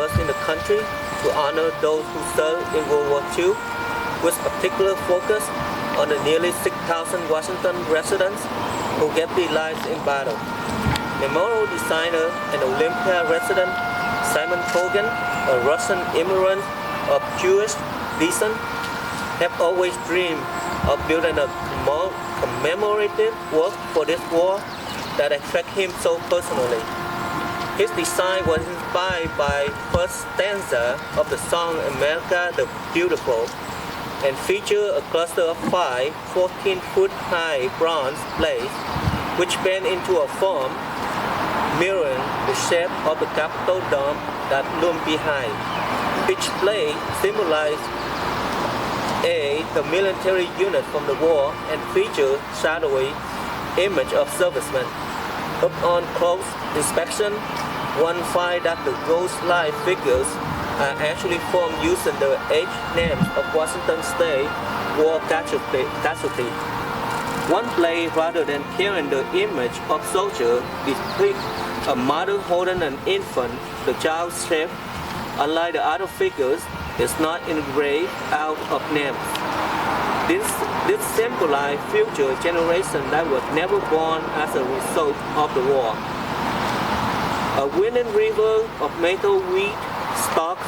first in the country to honor those who served in World War II, with particular focus on the nearly 6,000 Washington residents who gave their lives in battle. Memorial designer and Olympia resident Simon Kogan, a Russian immigrant of Jewish descent, have always dreamed of building a commemorative work for this war that affected him so personally. His design was inspired by first stanza of the song America the Beautiful, and featured a cluster of 5 14-foot-high bronze plates which bend into a form mirroring the shape of the Capitol dome that loomed behind. Each plate symbolized the military unit from the war and featured shadowy image of servicemen. Upon close inspection, one finds that the ghost-like figures are actually formed using the age names of Washington State war casualty. One plate, rather than carrying the image of soldier, depicts a mother holding an infant, the child's shape, unlike the other figures, is not engraved out of names. This symbolizes future generations that was never born as a result of the war. A winning river of metal wheat stalks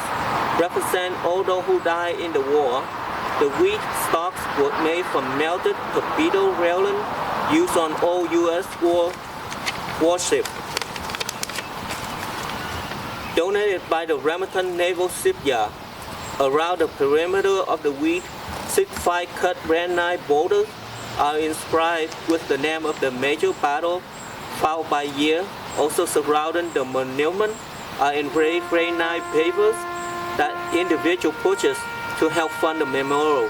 represent all those who died in the war. The wheat stalks were made from melted torpedo railing used on all U.S. warships. Donated by the Remington Naval Shipyard. Around the perimeter of the wheat, 6 5-cut granite boulders are inscribed with the name of the major battle fought by year. Also surrounding the monument are engraved granite papers that individuals purchase to help fund the memorial.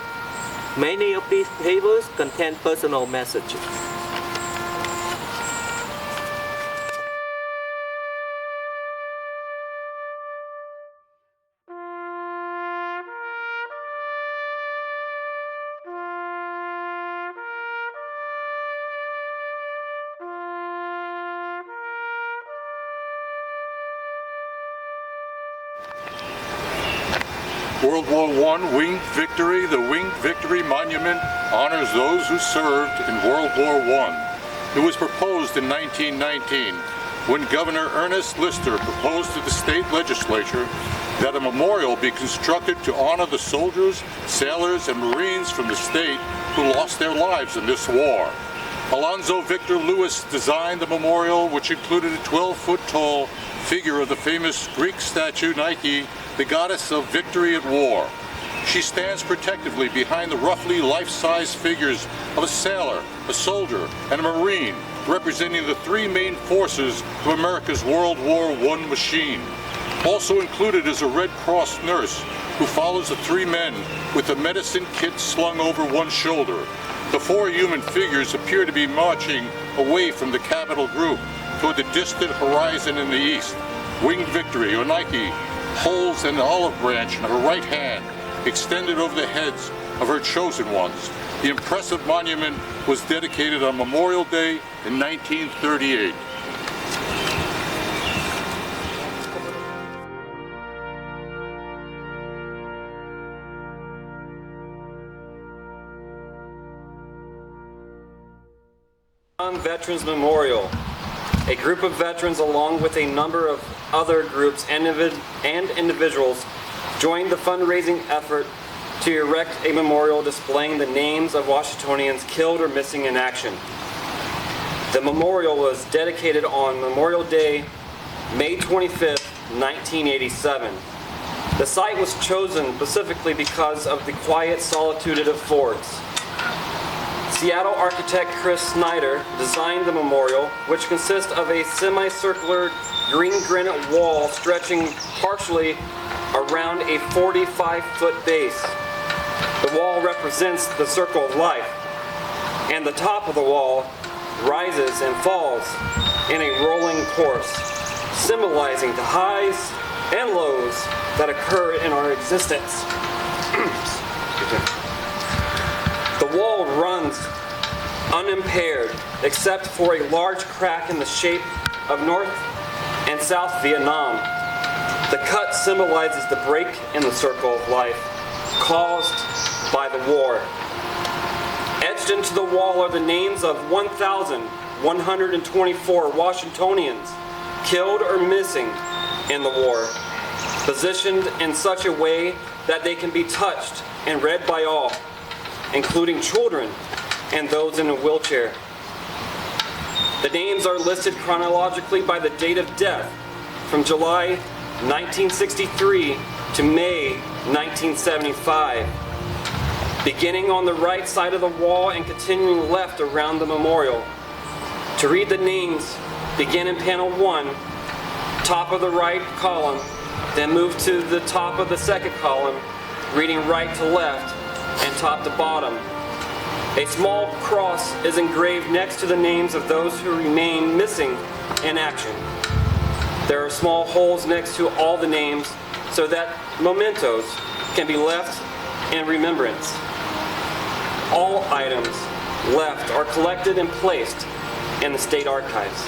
Many of these papers contain personal messages. World War I Winged Victory. The Winged Victory Monument honors those who served in World War I. It was proposed in 1919 when Governor Ernest Lister proposed to the state legislature that a memorial be constructed to honor the soldiers, sailors, and Marines from the state who lost their lives in this war. Alonzo Victor Lewis designed the memorial, which included a 12-foot-tall figure of the famous Greek statue Nike, the goddess of victory at war. She stands protectively behind the roughly life-size figures of a sailor, a soldier, and a Marine, representing the 3 main forces of America's World War I machine. Also included is a Red Cross nurse who follows the 3 men with a medicine kit slung over one shoulder. The 4 human figures appear to be marching away from the Capitol group toward the distant horizon in the east. Winged Victory, or Nike, holds an olive branch in her right hand, extended over the heads of her chosen ones. The impressive monument was dedicated on Memorial Day in 1938. Veterans Memorial. A group of veterans, along with a number of other groups and individuals, joined the fundraising effort to erect a memorial displaying the names of Washingtonians killed or missing in action. The memorial was dedicated on Memorial Day, May 25th, 1987. The site was chosen specifically because of the quiet solitude it affords. Seattle architect Chris Snyder designed the memorial, which consists of a semicircular green granite wall stretching partially around a 45-foot base. The wall represents the circle of life, and the top of the wall rises and falls in a rolling course, symbolizing the highs and lows that occur in our existence. The wall runs unimpaired except for a large crack in the shape of North and South Vietnam. The cut symbolizes the break in the circle of life caused by the war. Etched into the wall are the names of 1,124 Washingtonians killed or missing in the war, positioned in such a way that they can be touched and read by all, including children and those in a wheelchair. The names are listed chronologically by the date of death, from July 1963 to May 1975, beginning on the right side of the wall and continuing left around the memorial. To read the names, begin in panel 1, top of the right column, then move to the top of the second column, reading right to left and top to bottom. A small cross is engraved next to the names of those who remain missing in action. There are small holes next to all the names so that mementos can be left in remembrance. All items left are collected and placed in the state archives.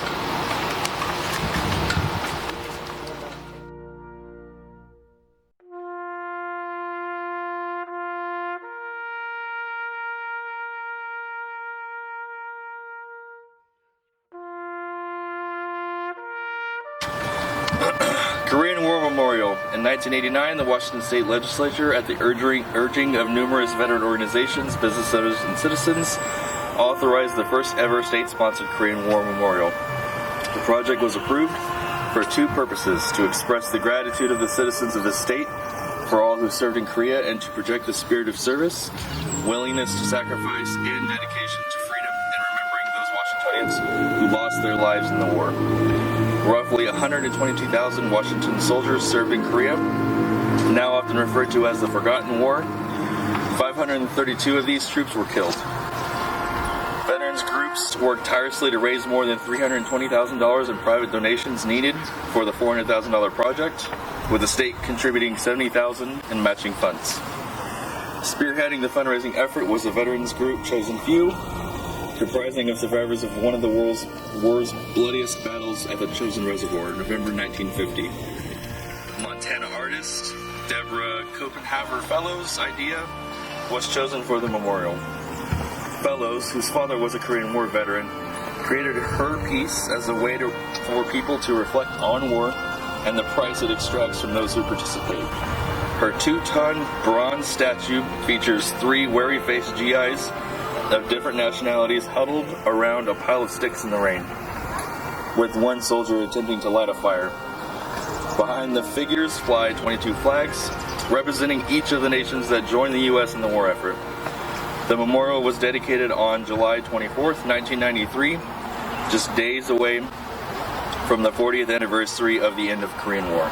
Korean War Memorial. In 1989, the Washington State Legislature, at the urging of numerous veteran organizations, business owners, and citizens, authorized the first ever state-sponsored Korean War Memorial. The project was approved for two purposes: to express the gratitude of the citizens of the state for all who served in Korea and to project a spirit of service, willingness to sacrifice, and dedication to freedom in remembering those Washingtonians who lost their lives in the war. Roughly 122,000 Washington soldiers served in Korea, now often referred to as the Forgotten War. 532 of these troops were killed. Veterans groups worked tirelessly to raise more than $320,000 in private donations needed for the $400,000 project, with the state contributing $70,000 in matching funds. Spearheading the fundraising effort was the veterans group Chosen Few, comprising of survivors of one of the war's bloodiest battles at the Chosin Reservoir, November 1950. Montana artist Deborah Copenhaver Fellows' idea was chosen for the memorial. Fellows, whose father was a Korean War veteran, created her piece as a way for people to reflect on war and the price it extracts from those who participate. Her 2-ton bronze statue features 3 wary-faced GIs of different nationalities huddled around a pile of sticks in the rain, with one soldier attempting to light a fire. Behind the figures fly 22 flags, representing each of the nations that joined the U.S. in the war effort. The memorial was dedicated on July 24th, 1993, just days away from the 40th anniversary of the end of the Korean War.